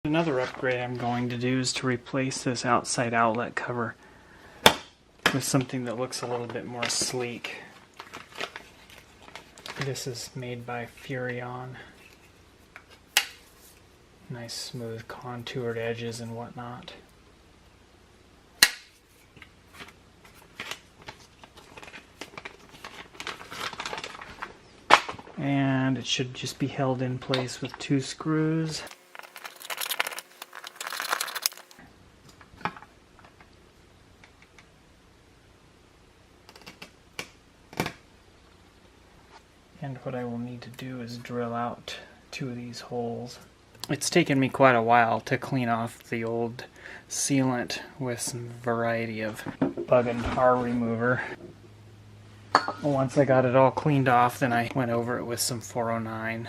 Another upgrade I'm going to do is to replace this outside outlet cover with something that looks a little bit more sleek. This is made by Furion. Nice smooth contoured edges and whatnot. And it should just be held in place with 2 screws. And what I will need to do is drill out 2 of these holes. It's taken me quite a while to clean off the old sealant with some variety of bug and tar remover. Once I got it all cleaned off, then I went over it with some 409.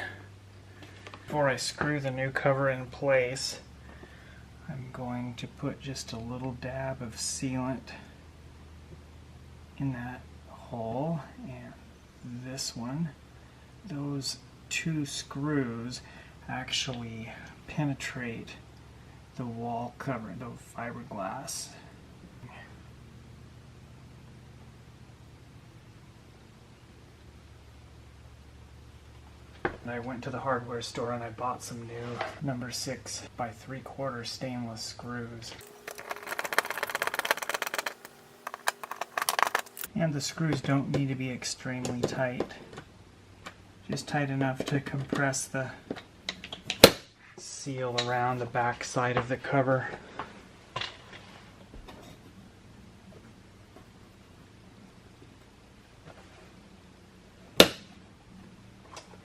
Before I screw the new cover in place, I'm going to put just a little dab of sealant in that hole, and this one. Those 2 screws actually penetrate the wall cover, the fiberglass. And I went to the hardware store and I bought some new number 6 by 3/4 stainless screws. And the screws don't need to be extremely tight. Just tight enough to compress the seal around the back side of the cover.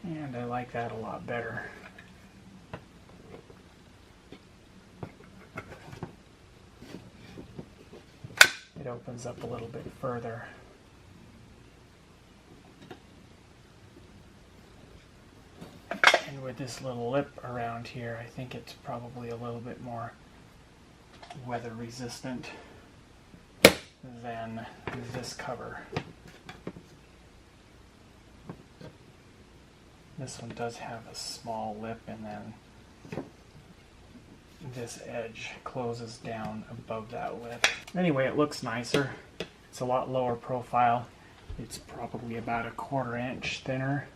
And I like that a lot better. It opens up a little bit further. And with this little lip around here, I think it's probably a little bit more weather resistant than this cover. This one does have a small lip, and then this edge closes down above that lip. Anyway, it looks nicer. It's a lot lower profile. It's probably about 1/4 inch thinner.